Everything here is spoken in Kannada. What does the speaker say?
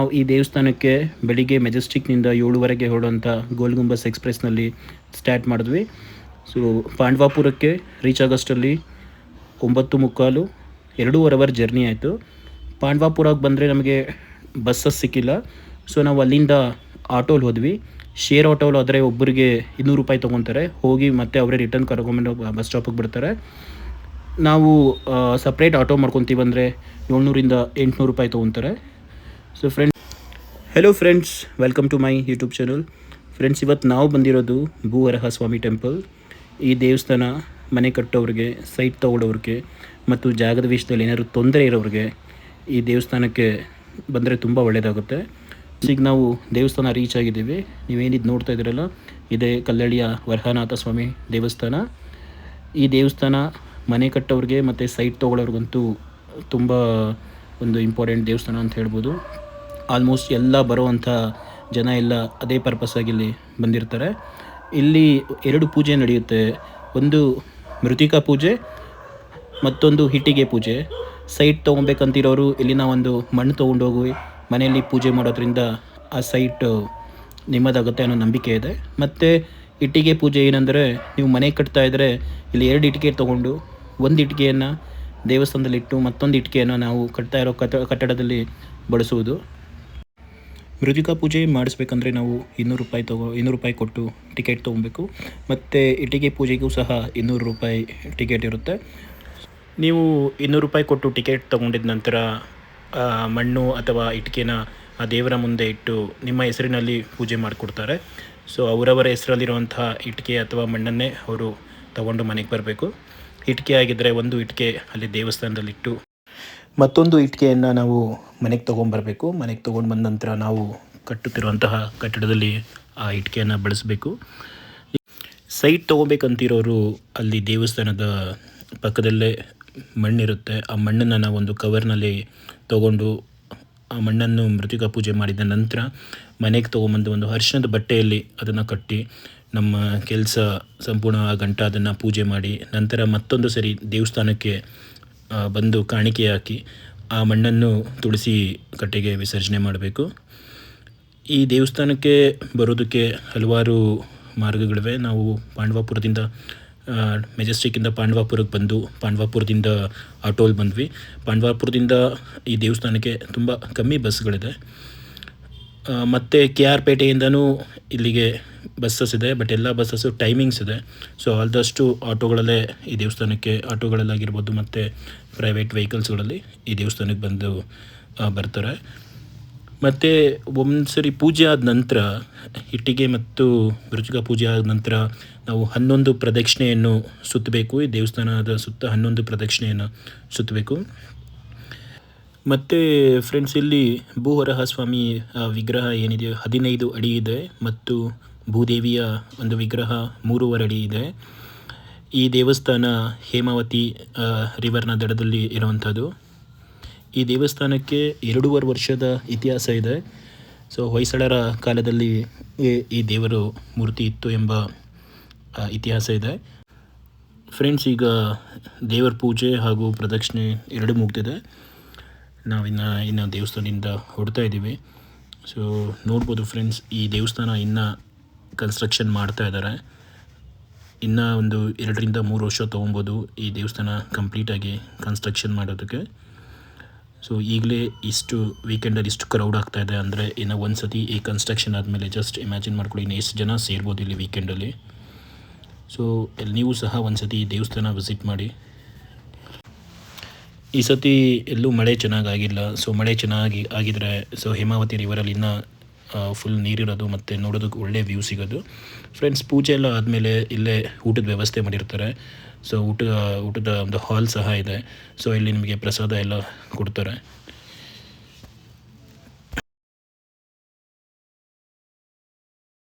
ನಾವು ಈ ದೇವಸ್ಥಾನಕ್ಕೆ ಬೆಳಿಗ್ಗೆ ಮೆಜೆಸ್ಟಿಕ್ನಿಂದ 7:30ಗೆ ಹೊರಡುವಂಥ ಗೋಲ್ ಗುಂಬಸ್ ಎಕ್ಸ್‌ಪ್ರೆಸ್‌ನಲ್ಲಿ ಸ್ಟಾರ್ಟ್ ಮಾಡಿದ್ವಿ. ಸೊ ಪಾಂಡವಾಪುರಕ್ಕೆ ರೀಚ್ ಆಗೋಷ್ಟರಲ್ಲಿ 9:45, 2.5 ಅವರ್ ಜರ್ನಿ ಆಯಿತು. ಪಾಂಡವಾಪುರಕ್ಕೆ ಬಂದರೆ ನಮಗೆ ಬಸ್ಸಸ್ ಸಿಕ್ಕಿಲ್ಲ. ಸೊ ನಾವು ಅಲ್ಲಿಂದ ಆಟೋಲ್ಲಿ ಹೋದ್ವಿ. ಶೇರ್ ಆಟೋಲ್ಲಿ ಆದರೆ ಒಬ್ಬರಿಗೆ ₹200 ತೊಗೊತಾರೆ. ಹೋಗಿ ಮತ್ತೆ ಅವರೇ ರಿಟರ್ನ್ ಕರ್ಕೊಂಬಂದು ಬಸ್ ಸ್ಟಾಪಿಗೆ ಬಿಡ್ತಾರೆ. ನಾವು ಸಪ್ರೇಟ್ ಆಟೋ ಮಾಡ್ಕೊತೀವಂದರೆ ₹700-800 ತೊಗೊತಾರೆ. So hello friends, welcome to my YouTube channel. Friends, ಇವತ್ತು ನಾವು ಬಂದಿರೋದು ಭೂವರಹ ಸ್ವಾಮಿ ಟೆಂಪಲ್. ಈ ದೇವಸ್ಥಾನ ಮನೆ ಕಟ್ಟೋರಿಗೆ, ಸೈಟ್ ತೊಗೊಳ್ಳೋರಿಗೆ ಮತ್ತು ಜಾಗದ ವಿಷಯದಲ್ಲಿ ಏನಾದರೂ ತೊಂದರೆ ಇರೋರಿಗೆ ಈ ದೇವಸ್ಥಾನಕ್ಕೆ ಬಂದರೆ ತುಂಬ ಒಳ್ಳೆಯದಾಗುತ್ತೆ. ಈಗ ನಾವು ದೇವಸ್ಥಾನ ರೀಚ್ ಆಗಿದ್ದೀವಿ. ನೀವೇನಿದು ನೋಡ್ತಾ ಇದ್ದೀರಲ್ಲ, ಇದೇ ಕಲ್ಲಳ್ಳಿಯ ವರಹನಾಥ ಸ್ವಾಮಿ ದೇವಸ್ಥಾನ. ಈ ದೇವಸ್ಥಾನ ಮನೆ ಕಟ್ಟೋರಿಗೆ ಮತ್ತು ಸೈಟ್ ತೊಗೊಳ್ಳೋರಿಗಂತೂ ತುಂಬ ಒಂದು ಇಂಪಾರ್ಟೆಂಟ್ ದೇವಸ್ಥಾನ ಅಂತ ಹೇಳ್ಬೋದು. ಆಲ್ಮೋಸ್ಟ್ ಎಲ್ಲ ಬರೋವಂಥ ಜನ ಎಲ್ಲ ಅದೇ ಪರ್ಪಸ್ಸಾಗಿ ಇಲ್ಲಿ ಬಂದಿರ್ತಾರೆ. ಇಲ್ಲಿ 2 ಪೂಜೆ ನಡೆಯುತ್ತೆ. ಒಂದು ಮೃತ್ತಿಕಾ ಪೂಜೆ, ಮತ್ತೊಂದು ಇಟ್ಟಿಗೆ ಪೂಜೆ. ಸೈಟ್ ತೊಗೊಬೇಕಂತಿರೋರು ಇಲ್ಲಿನ ಒಂದು ಮಣ್ಣು ತೊಗೊಂಡೋಗಿ ಮನೆಯಲ್ಲಿ ಪೂಜೆ ಮಾಡೋದ್ರಿಂದ ಆ ಸೈಟ್ ನಿಮ್ಮದಾಗುತ್ತೆ ಅನ್ನೋ ನಂಬಿಕೆ ಇದೆ. ಮತ್ತು ಇಟ್ಟಿಗೆ ಪೂಜೆ ಏನಂದರೆ, ನೀವು ಮನೆ ಕಟ್ತಾ ಇದ್ದರೆ ಇಲ್ಲಿ 2 ಇಟ್ಟಿಗೆ ತೊಗೊಂಡು ಒಂದು ಇಟ್ಟಿಗೆಯನ್ನು ದೇವಸ್ಥಾನದಲ್ಲಿಟ್ಟು ಮತ್ತೊಂದು ಇಟ್ಟಿಗೆಯನ್ನು ನಾವು ಕಟ್ತಾ ಇರೋ ಕಟ್ಟಡದಲ್ಲಿ ಬಳಸುವುದು. ಮೃತ್ತಿಕಾ ಪೂಜೆ ಮಾಡಿಸ್ಬೇಕಂದ್ರೆ ನಾವು ₹200 ಕೊಟ್ಟು ಟಿಕೆಟ್ ತೊಗೊಬೇಕು. ಮತ್ತು ಇಟ್ಟಿಗೆ ಪೂಜೆಗೂ ಸಹ ₹200 ಟಿಕೆಟ್ ಇರುತ್ತೆ. ನೀವು ₹200 ಕೊಟ್ಟು ಟಿಕೆಟ್ ತೊಗೊಂಡಿದ ನಂತರ ಮಣ್ಣು ಅಥವಾ ಇಟ್ಟಿಗೆನ ಆ ದೇವರ ಮುಂದೆ ಇಟ್ಟು ನಿಮ್ಮ ಹೆಸರಿನಲ್ಲಿ ಪೂಜೆ ಮಾಡಿಕೊಡ್ತಾರೆ. ಸೊ ಅವರವರ ಹೆಸರಲ್ಲಿರುವಂಥ ಇಟ್ಟಿಗೆ ಅಥವಾ ಮಣ್ಣನ್ನೇ ಅವರು ತಗೊಂಡು ಮನೆಗೆ ಬರಬೇಕು. ಇಟ್ಟಿಗೆ ಆಗಿದ್ದರೆ ಒಂದು ಇಟ್ಟಿಗೆ ಅಲ್ಲಿ ದೇವಸ್ಥಾನದಲ್ಲಿಟ್ಟು ಮತ್ತೊಂದು ಇಟ್ಟಿಗೆಯನ್ನು ನಾವು ಮನೆಗೆ ತೊಗೊಂಬರಬೇಕು. ಮನೆಗೆ ತೊಗೊಂಡು ಬಂದ ನಂತರ ನಾವು ಕಟ್ಟುತ್ತಿರುವಂತಹ ಕಟ್ಟಡದಲ್ಲಿ ಆ ಇಟ್ಟಿಗೆಯನ್ನು ಬಳಸಬೇಕು. ಸೈಟ್ ತೊಗೋಬೇಕಂತಿರೋರು ಅಲ್ಲಿ ದೇವಸ್ಥಾನದ ಪಕ್ಕದಲ್ಲೇ ಮಣ್ಣಿರುತ್ತೆ. ಆ ಮಣ್ಣನ್ನು ನಾವು ಒಂದು ಕವರ್ನಲ್ಲಿ ತೊಗೊಂಡು ಆ ಮಣ್ಣನ್ನು ಮೃತ್ತಿಕಾ ಪೂಜೆ ಮಾಡಿದ ನಂತರ ಮನೆಗೆ ತೊಗೊಂಬಂದು ಒಂದು ಅರಿಶಿಣದ ಬಟ್ಟೆಯಲ್ಲಿ ಅದನ್ನು ಕಟ್ಟಿ ನಮ್ಮ ಕೆಲಸ ಸಂಪೂರ್ಣ ಗಂಟ ಅದನ್ನು ಪೂಜೆ ಮಾಡಿ ನಂತರ ಮತ್ತೊಂದು ಸರಿ ದೇವಸ್ಥಾನಕ್ಕೆ ಬಂದು ಕಾಣಿಕೆ ಹಾಕಿ ಆ ಮಣ್ಣನ್ನು ತುಳಸಿ ಕಟ್ಟೆಗೆ ವಿಸರ್ಜನೆ ಮಾಡಬೇಕು. ಈ ದೇವಸ್ಥಾನಕ್ಕೆ ಬರೋದಕ್ಕೆ ಹಲವಾರು ಮಾರ್ಗಗಳಿವೆ. ನಾವು ಪಾಂಡವಾಪುರದಿಂದ ಮೆಜೆಸ್ಟಿಕ್ಕಿಂದ ಪಾಂಡವಾಪುರಕ್ಕೆ ಬಂದು ಪಾಂಡವಾಪುರದಿಂದ ಆಟೋಲ್ಲಿ ಬಂದ್ವಿ. ಪಾಂಡವಾಪುರದಿಂದ ಈ ದೇವಸ್ಥಾನಕ್ಕೆ ತುಂಬ ಕಮ್ಮಿ ಬಸ್ಗಳಿದೆ. ಮತ್ತು KR ಪೇಟೆಯಿಂದನೂ ಇಲ್ಲಿಗೆ ಬಸ್ಸಸ್ ಇದೆ. ಬಟ್ ಎಲ್ಲ ಬಸ್ಸಸ್ಸು ಟೈಮಿಂಗ್ಸ್ ಇದೆ. ಸೊ ಆದಷ್ಟು ಆಟೋಗಳಲ್ಲೇ ಈ ದೇವಸ್ಥಾನಕ್ಕೆ, ಆಟೋಗಳಲ್ಲಾಗಿರ್ಬೋದು ಮತ್ತು ಪ್ರೈವೇಟ್ ವೆಹಿಕಲ್ಸ್ಗಳಲ್ಲಿ ಈ ದೇವಸ್ಥಾನಕ್ಕೆ ಬಂದು ಬರ್ತಾರೆ. ಮತ್ತು ಒಂದು ಸರಿ ಪೂಜೆ ಆದ ನಂತರ, ಇಟ್ಟಿಗೆ ಮತ್ತು ಮೃತ್ತಿಕಾ ಪೂಜೆ ಆದ ನಂತರ ನಾವು 11 ಪ್ರದಕ್ಷಿಣೆಯನ್ನು ಸುತ್ತಬೇಕು. ಈ ದೇವಸ್ಥಾನದ ಸುತ್ತ 11 ಪ್ರದಕ್ಷಿಣೆಯನ್ನು ಸುತ್ತಬೇಕು. ಮತ್ತು ಫ್ರೆಂಡ್ಸ್, ಇಲ್ಲಿ ಭೂವರಹ ಸ್ವಾಮಿ ವಿಗ್ರಹ ಏನಿದೆಯೋ 15 ಅಡಿ ಇದೆ ಮತ್ತು ಭೂದೇವಿಯ ಒಂದು ವಿಗ್ರಹ 3.5 ಅಡಿ ಇದೆ. ಈ ದೇವಸ್ಥಾನ ಹೇಮಾವತಿ ರಿವರ್ನ ದಡದಲ್ಲಿ ಇರುವಂಥದ್ದು. ಈ ದೇವಸ್ಥಾನಕ್ಕೆ 2.5 ವರ್ಷದ ಇತಿಹಾಸ ಇದೆ. ಸೊ ಹೊಯ್ಸಳರ ಕಾಲದಲ್ಲಿ ಈ ದೇವರು ಮೂರ್ತಿ ಇತ್ತು ಎಂಬ ಇತಿಹಾಸ ಇದೆ. ಫ್ರೆಂಡ್ಸ್, ಈಗ ದೇವರ ಪೂಜೆ ಹಾಗೂ ಪ್ರದಕ್ಷಿಣೆ 2 ಮುಗ್ದಿದೆ. ನಾವಿನ್ನು ದೇವಸ್ಥಾನದಿಂದ ಹೊರಡ್ತಾ ಇದ್ದೀವಿ. ಸೊ ನೋಡ್ಬೋದು ಫ್ರೆಂಡ್ಸ್, ಈ ದೇವಸ್ಥಾನ ಇನ್ನೂ ಕನ್ಸ್ಟ್ರಕ್ಷನ್ ಮಾಡ್ತಾ ಇದ್ದಾರೆ. ಇನ್ನೂ ಒಂದು 2-3 ವರ್ಷ ತೊಗೊಬೋದು ಈ ದೇವಸ್ಥಾನ ಕಂಪ್ಲೀಟಾಗಿ ಕನ್ಸ್ಟ್ರಕ್ಷನ್ ಮಾಡೋದಕ್ಕೆ. ಸೊ ಈಗಲೇ ಇಷ್ಟು ವೀಕೆಂಡಲ್ಲಿ ಇಷ್ಟು ಕ್ರೌಡ್ ಆಗ್ತಾಯಿದೆ ಅಂದರೆ ಇನ್ನು ಒಂದು ಸತಿ ಈ ಕನ್ಸ್ಟ್ರಕ್ಷನ್ ಆದಮೇಲೆ ಜಸ್ಟ್ ಇಮ್ಯಾಜಿನ್ ಮಾಡ್ಕೊಳ್ಳಿ ಇನ್ನು ಎಷ್ಟು ಜನ ಸೇರ್ಬೋದು ಇಲ್ಲಿ ವೀಕೆಂಡಲ್ಲಿ. ಸೊ ನೀವು ಸಹ ಒಂದು ಸತಿ ಈ ದೇವಸ್ಥಾನ ವಿಸಿಟ್ ಮಾಡಿ. ಈ ಸತಿ ಎಲ್ಲೂ ಮಳೆ ಚೆನ್ನಾಗಾಗಿಲ್ಲ. ಸೊ ಮಳೆ ಚೆನ್ನಾಗಿ ಆಗಿದ್ರೆ ಸೊ ಹೇಮಾವತಿ ರಿವರಲ್ಲಿ ಇನ್ನೂ ಫುಲ್ ನೀರಿರೋದು ಮತ್ತು ನೋಡೋದಕ್ಕೆ ಒಳ್ಳೆ ವ್ಯೂ ಸಿಗೋದು. ಫ್ರೆಂಡ್ಸ್, ಪೂಜೆ ಎಲ್ಲ ಆದಮೇಲೆ ಇಲ್ಲೇ ಊಟದ ವ್ಯವಸ್ಥೆ ಮಾಡಿರ್ತಾರೆ. ಸೊ ಊಟದ ಒಂದು ಹಾಲ್ ಸಹ ಇದೆ. ಸೊ ಇಲ್ಲಿ ನಿಮಗೆ ಪ್ರಸಾದ ಎಲ್ಲ ಕೊಡ್ತಾರೆ.